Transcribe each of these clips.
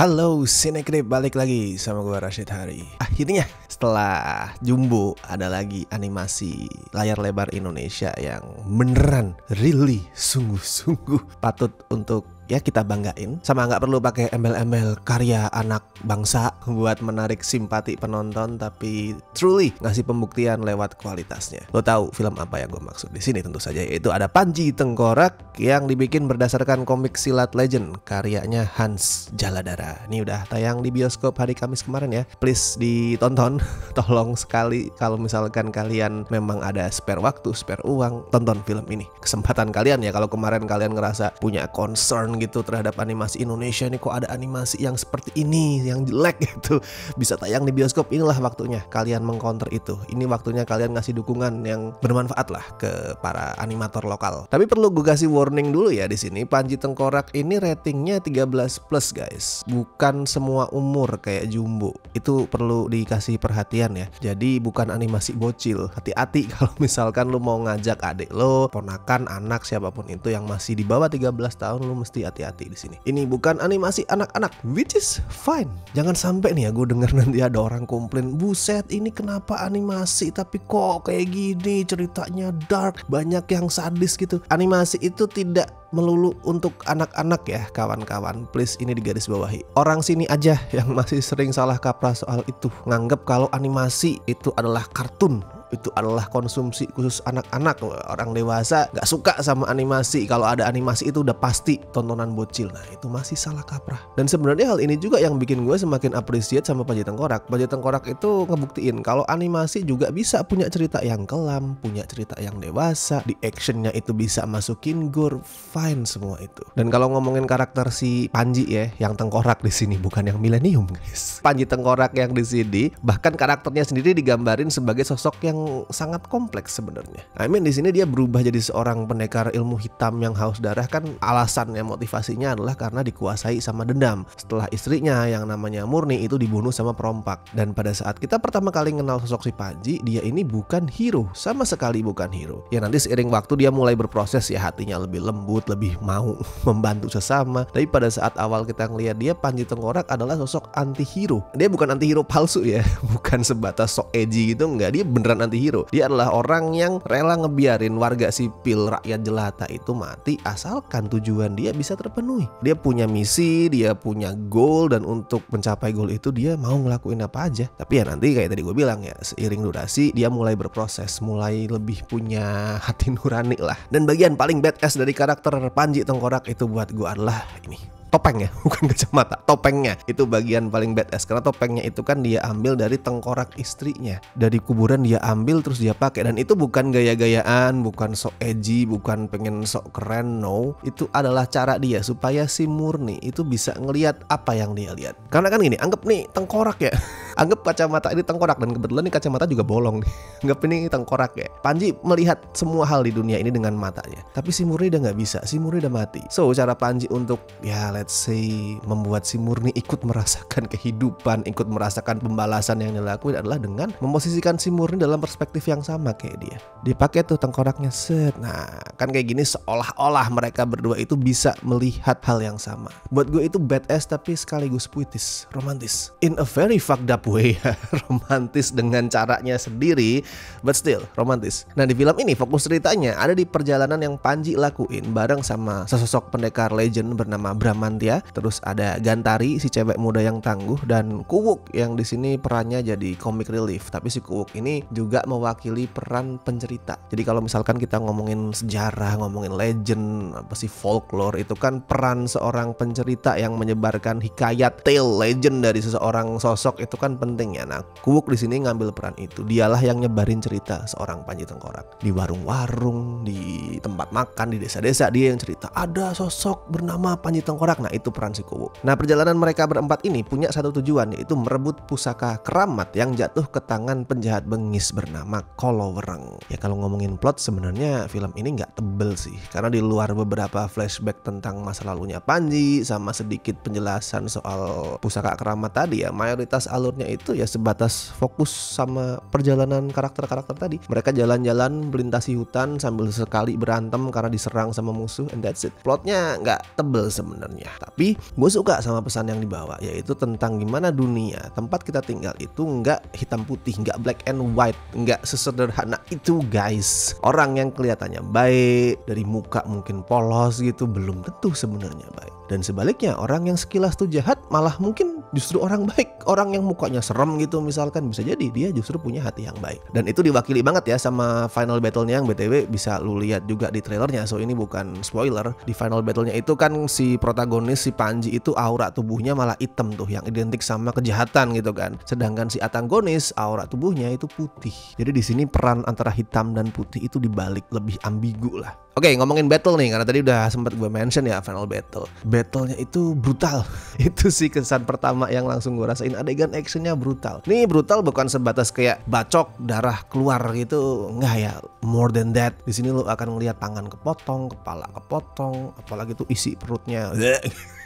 Halo Sinekrip, balik lagi sama gue Rashid Hari. Akhirnya setelah Jumbo ada lagi animasi layar lebar Indonesia yang beneran really sungguh-sungguh patut untuk ya kita banggain. Sama nggak perlu pakai embel-embel karya anak bangsa buat menarik simpati penonton, tapi truly ngasih pembuktian lewat kualitasnya. Lo tahu film apa yang gue maksud di sini? Tentu saja yaitu ada Panji Tengkorak yang dibikin berdasarkan komik silat legend karyanya Hans Jaladara. Ini udah tayang di bioskop hari Kamis kemarin ya. Please ditonton. Tolong sekali kalau misalkan kalian memang ada spare waktu, spare uang, tonton film ini. Kesempatan kalian ya, kalau kemarin kalian ngerasa punya concern gitu terhadap animasi Indonesia, nih kok ada animasi yang seperti ini yang jelek gitu, bisa tayang di bioskop. Inilah waktunya kalian mengcounter itu. Ini waktunya kalian ngasih dukungan yang bermanfaat lah ke para animator lokal. Tapi perlu gue kasih warning dulu ya di sini. Panji Tengkorak ini ratingnya 13+ guys, bukan semua umur kayak Jumbo. Itu perlu dikasih perhatian ya. Jadi bukan animasi bocil. Hati-hati kalau misalkan lu mau ngajak adik lo, ponakan, anak, siapapun itu yang masih di bawah 13 tahun, lu mesti hati-hati di sini. Ini bukan animasi anak-anak, which is fine. Jangan sampai nih ya gue denger nanti ada orang komplain, buset ini kenapa animasi tapi kok kayak gini, ceritanya dark, banyak yang sadis gitu. Animasi itu tidak melulu untuk anak-anak ya kawan-kawan, please ini digarisbawahi. Orang sini aja yang masih sering salah kaprah soal itu, nganggep kalau animasi itu adalah kartun, itu adalah konsumsi khusus anak-anak. Orang dewasa gak suka sama animasi, kalau ada animasi itu udah pasti tontonan bocil. Nah itu masih salah kaprah. Dan sebenarnya hal ini juga yang bikin gue semakin appreciate sama Panji Tengkorak. Panji Tengkorak itu ngebuktiin kalau animasi juga bisa punya cerita yang kelam, punya cerita yang dewasa, di actionnya itu bisa masukin gore, fine semua itu. Dan kalau ngomongin karakter si Panji ya, yang tengkorak di sini bukan yang milenium guys. Panji Tengkorak yang di sini bahkan karakternya sendiri digambarin sebagai sosok yang sangat kompleks sebenarnya. I mean di sini dia berubah jadi seorang pendekar ilmu hitam yang haus darah, kan alasannya, motivasinya adalah karena dikuasai sama dendam setelah istrinya yang namanya Murni itu dibunuh sama perompak. Dan pada saat kita pertama kali kenal sosok si Panji, dia ini bukan hero, sama sekali bukan hero. Ya nanti seiring waktu dia mulai berproses ya, hatinya lebih lembut, lebih mau membantu sesama. Tapi pada saat awal kita ngelihat dia, Panji Tengkorak adalah sosok anti-hero. Dia bukan anti-hero palsu ya, bukan sebatas sok edgy gitu, enggak. Dia beneran anti-hero. Dia adalah orang yang rela ngebiarin warga sipil, rakyat jelata itu mati asalkan tujuan dia bisa terpenuhi. Dia punya misi, dia punya goal, dan untuk mencapai goal itu dia mau ngelakuin apa aja. Tapi ya nanti kayak tadi gue bilang ya, seiring durasi dia mulai berproses, mulai lebih punya hati nurani lah. Dan bagian paling badass dari karakter Panji Tengkorak itu buat gue adalah ini, topengnya, bukan kacamata, topengnya itu bagian paling badass. Karena topengnya itu kan dia ambil dari tengkorak istrinya, dari kuburan dia ambil terus dia pakai. Dan itu bukan gaya-gayaan, bukan sok edgy, bukan pengen sok keren, no. Itu adalah cara dia supaya si Murni itu bisa ngelihat apa yang dia lihat. Karena kan gini, anggap nih tengkorak ya, anggap kacamata ini tengkorak, dan kebetulan nih kacamata juga bolong nih. Anggap ini tengkorak ya. Panji melihat semua hal di dunia ini dengan matanya, tapi si Murni udah nggak bisa, si Murni udah mati. So cara Panji untuk ya let's say membuat si Murni ikut merasakan kehidupan, ikut merasakan pembalasan yang dilakuin adalah dengan memposisikan si Murni dalam perspektif yang sama kayak dia. Dipakai tuh tengkoraknya set. Nah kan kayak gini seolah-olah mereka berdua itu bisa melihat hal yang sama. Buat gue itu badass tapi sekaligus puitis, romantis. In a very fucked up way ya. Romantis dengan caranya sendiri, but still romantis. Nah di film ini fokus ceritanya ada di perjalanan yang Panji lakuin bareng sama sesosok pendekar legend bernama Bramantia. Terus ada Gantari, si cewek muda yang tangguh, dan Kuwuk yang di sini perannya jadi comic relief. Tapi si Kuwuk ini juga mewakili peran pencerita. Jadi kalau misalkan kita ngomongin sejarah, ngomongin legend, apa sih folklore, itu kan peran seorang pencerita yang menyebarkan hikayat, tale, legend dari seseorang sosok itu kan penting ya. Nah, Kuwuk di sini ngambil peran itu. Dialah yang nyebarin cerita seorang Panji Tengkorak. Di warung-warung, di tempat makan, di desa-desa, dia yang cerita ada sosok bernama Panji Tengkorak. Nah, itu peran si Kuwuk. Nah, perjalanan mereka berempat ini punya satu tujuan, yaitu merebut pusaka keramat yang jatuh ke tangan penjahat bengis bernama Kolowereng. Ya kalau ngomongin plot sebenarnya film ini nggak tebel sih, karena di luar beberapa flashback tentang masa lalunya Panji sama sedikit penjelasan soal pusaka keramat tadi ya, mayoritas alurnya itu ya sebatas fokus sama perjalanan karakter-karakter tadi. Mereka jalan-jalan melintasi hutan sambil sekali berantem karena diserang sama musuh, and that's it. Plotnya nggak tebel sebenarnya. Tapi gue suka sama pesan yang dibawa, yaitu tentang gimana dunia tempat kita tinggal itu nggak hitam putih, nggak black and white, nggak sesederhana itu guys. Orang yang kelihatannya baik dari muka mungkin polos gitu belum tentu sebenarnya baik. Dan sebaliknya, orang yang sekilas tuh jahat malah mungkin justru orang baik. Orang yang mukanya serem gitu misalkan, bisa jadi dia justru punya hati yang baik. Dan itu diwakili banget ya sama final battle-nya yang BTW bisa lu lihat juga di trailernya. So ini bukan spoiler. Di final battle-nya itu kan si protagonis, si Panji itu aura tubuhnya malah hitam tuh, yang identik sama kejahatan gitu kan. Sedangkan si antagonis aura tubuhnya itu putih. Jadi di sini peran antara hitam dan putih itu dibalik, lebih ambigu lah. Oke, ngomongin battle nih, karena tadi udah sempat gue mention ya final battle. Battlenya itu brutal. Itu sih kesan pertama yang langsung gue rasain. Adegan actionnya brutal. Nih brutal bukan sebatas kayak bacok, darah keluar gitu. Enggak ya, more than that. Di sini lo akan ngeliat tangan kepotong, kepala kepotong, apalagi tuh isi perutnya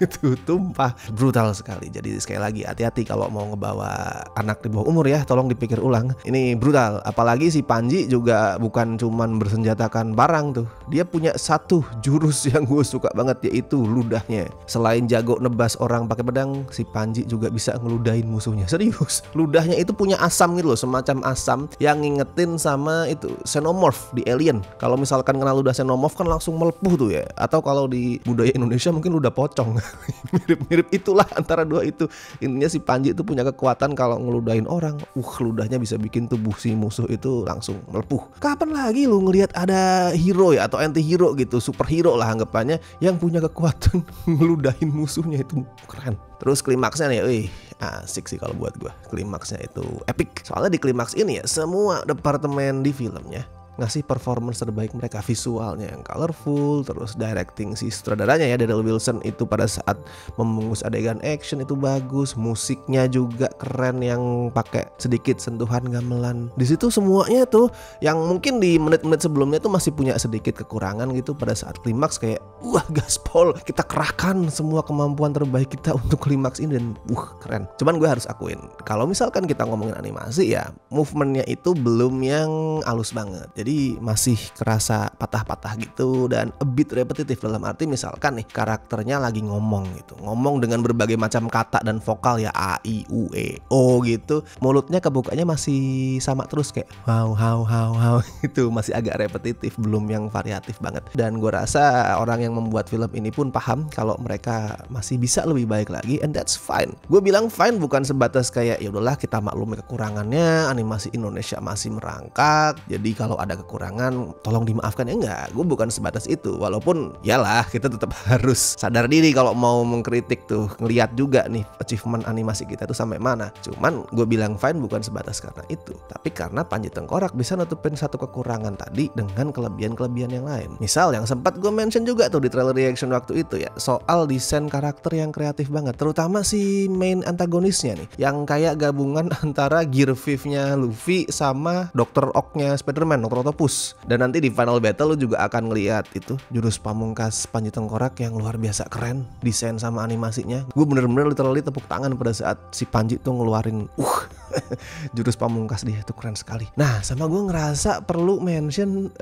itu tumpah. Brutal sekali. Jadi sekali lagi hati-hati kalau mau ngebawa anak di bawah umur ya, tolong dipikir ulang. Ini brutal. Apalagi si Panji juga bukan cuman bersenjatakan barang tuh. Dia punya satu jurus yang gue suka banget, yaitu ludahnya. Selain jago nebas orang pakai pedang, si Panji juga bisa ngeludahin musuhnya. Serius, ludahnya itu punya asam gitu loh, semacam asam yang ngingetin sama itu xenomorph di Alien. Kalau misalkan kenal ludah xenomorph kan langsung melepuh tuh ya. Atau kalau di budaya Indonesia mungkin ludah pocong. Mirip-mirip itulah antara dua itu. Intinya si Panji itu punya kekuatan kalau ngeludahin orang, ludahnya bisa bikin tubuh si musuh itu langsung melepuh. Kapan lagi lu ngelihat ada hero ya atau anti-hero gitu, superhero lah anggapannya, yang punya kekuatan ngeludahin musuhnya? Itu keren. Terus klimaksnya nih, asik sih kalau buat gue. Klimaksnya itu epic. Soalnya di klimaks ini ya, semua departemen di filmnya ngasih performance terbaik mereka. Visualnya yang colorful, terus directing si sutradaranya ya, Daryl Wilson itu pada saat membungkus adegan action itu bagus, musiknya juga keren yang pakai sedikit sentuhan gamelan. Di situ semuanya tuh yang mungkin di menit-menit sebelumnya tuh masih punya sedikit kekurangan gitu, pada saat klimaks kayak wah gaspol, kita kerahkan semua kemampuan terbaik kita untuk klimaks ini dan keren. Cuman gue harus akuin, kalau misalkan kita ngomongin animasi ya, movementnya itu belum yang halus banget. Jadi masih kerasa patah-patah gitu dan a bit repetitif, dalam arti misalkan nih karakternya lagi ngomong gitu, ngomong dengan berbagai macam kata dan vokal ya, a, i, u, e, o gitu, mulutnya kebukanya masih sama terus kayak how gitu, masih agak repetitif, belum yang variatif banget. Dan gue rasa orang yang membuat film ini pun paham kalau mereka masih bisa lebih baik lagi, and that's fine. Gue bilang fine bukan sebatas kayak ya udahlah kita maklumi kekurangannya, animasi Indonesia masih merangkak, jadi kalau ada kekurangan tolong dimaafkan, ya enggak. Gue bukan sebatas itu, walaupun yalah kita tetap harus sadar diri kalau mau mengkritik tuh, ngelihat juga nih achievement animasi kita tuh sampai mana. Cuman gue bilang fine bukan sebatas karena itu, tapi karena Panji Tengkorak bisa nutupin satu kekurangan tadi dengan kelebihan-kelebihan yang lain. Misal yang sempat gue mention juga tuh di trailer reaction waktu itu ya, soal desain karakter yang kreatif banget, terutama si main antagonisnya nih, yang kayak gabungan antara Gear 5-nya Luffy sama Dr. Ock-nya Spider-Man, Dr. Octopus. Dan nanti di final battle lu juga akan ngeliat itu jurus pamungkas Panji Tengkorak yang luar biasa keren, desain sama animasinya. Gue bener-bener literally tepuk tangan pada saat si Panji tuh ngeluarin jurus pamungkas dia, itu keren sekali. Nah, sama gue ngerasa perlu mention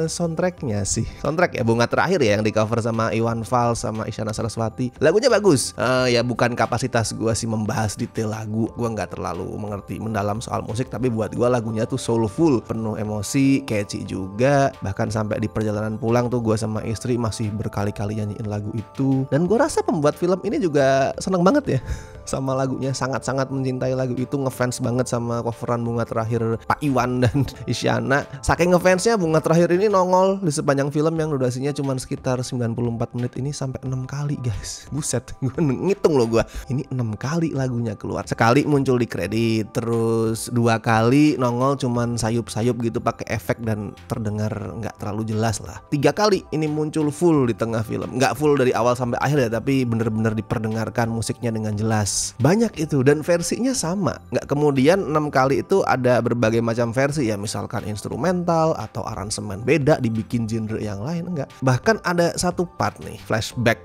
soundtracknya sih. Soundtrack ya, Bunga Terakhir ya, yang di cover sama Iwan Fals sama Isyana Saraswati. Lagunya bagus. Ya bukan kapasitas gue sih membahas detail lagu, gue nggak terlalu mengerti mendalam soal musik, tapi buat gue lagunya tuh soulful, penuh emosi, catchy juga. Bahkan sampai di perjalanan pulang tuh gue sama istri masih berkali-kali nyanyiin lagu itu. Dan gue rasa pembuat film ini juga seneng banget ya sama lagunya, sangat-sangat mencintai lagu itu, ngefans banget sama coveran Bunga Terakhir Pak Iwan dan Isyana. Saking ngefansnya, Bunga Terakhir ini nongol di sepanjang film yang durasinya cuma sekitar 94 menit ini sampai 6 kali guys. Buset, gue ngitung loh gue, ini 6 kali lagunya keluar. Sekali muncul di kredit, terus 2 kali nongol cuman sayup-sayup gitu pakai efek dan terdengar nggak terlalu jelas lah. 3 kali ini muncul full di tengah film, nggak full dari awal sampai akhir ya, tapi bener-bener diperdengarkan musiknya dengan jelas. Banyak itu, dan versinya sama, nggak kemudian kemudian 6 kali itu ada berbagai macam versi ya, misalkan instrumental atau aransemen beda dibikin genre yang lain, enggak. Bahkan ada satu part nih, flashback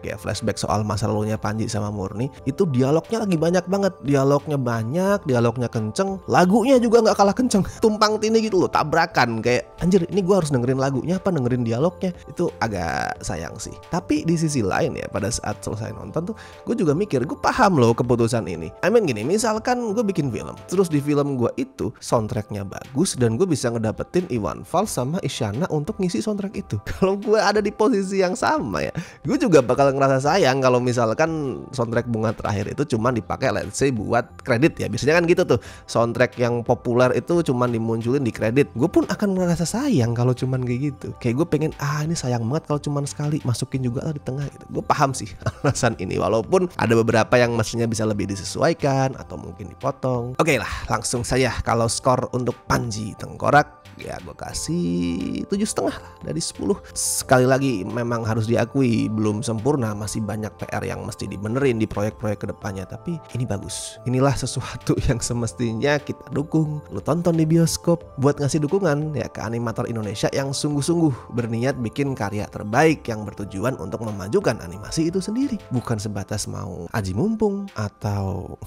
soal masa lalunya Panji sama Murni. Itu dialognya lagi banyak banget, dialognya banyak, dialognya kenceng, lagunya juga nggak kalah kenceng, tumpang tindih gitu loh, tabrakan, kayak anjir ini gue harus dengerin lagunya apa dengerin dialognya. Itu agak sayang sih. Tapi di sisi lain ya, pada saat selesai nonton tuh gue juga mikir, gue paham loh keputusan ini. I mean gini, misalkan gue bikin film, terus di film gue itu soundtracknya bagus dan gue bisa ngedapetin Iwan Fals sama Isyana untuk ngisi soundtrack itu. Kalau gue ada di posisi yang sama ya, gue juga bakal ngerasa sayang kalau misalkan soundtrack Bunga Terakhir itu cuma dipakai let's say buat kredit ya. Biasanya kan gitu tuh, soundtrack yang populer itu cuma dimunculin di kredit. Gue pun akan merasa sayang kalau cuman kayak gitu. Kayak gue pengen ini sayang banget kalau cuman sekali, masukin juga lah di tengah gitu. Gue paham sih alasan ini, walaupun ada beberapa yang mestinya bisa lebih disesuaikan atau mungkin dipotong. Oke lah, langsung saja. Kalau skor untuk Panji Tengkorak ya gue kasih 7,5 lah dari 10. Sekali lagi memang harus diakui belum sempurna, masih banyak PR yang mesti dibenerin di proyek-proyek kedepannya, tapi ini bagus. Inilah sesuatu yang semestinya kita dukung. Lu tonton di bioskop buat ngasih dukungan ya ke animator Indonesia yang sungguh-sungguh berniat bikin karya terbaik yang bertujuan untuk memajukan animasi itu sendiri, bukan sebatas mau aji mumpung atau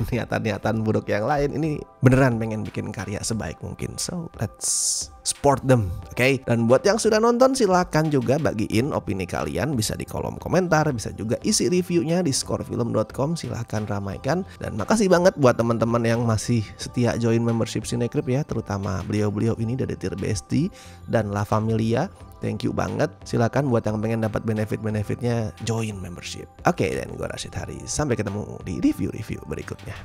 niatan-niatan buruk yang lain. Ini beneran pengen bikin karya sebaik mungkin. So let's support them, oke? Dan buat yang sudah nonton silakan juga bagiin opini kalian, bisa di kolom komentar, bisa juga isi reviewnya di scorefilm.com, silahkan ramaikan. Dan makasih banget buat teman-teman yang masih setia join membership Cinecrip ya, terutama beliau-beliau ini dari Dear Bestie dan La Familia. Thank you banget. Silakan buat yang pengen dapat benefit-benefitnya join membership. Oke, dan gue Rashid Haris. Sampai ketemu di review-review berikutnya.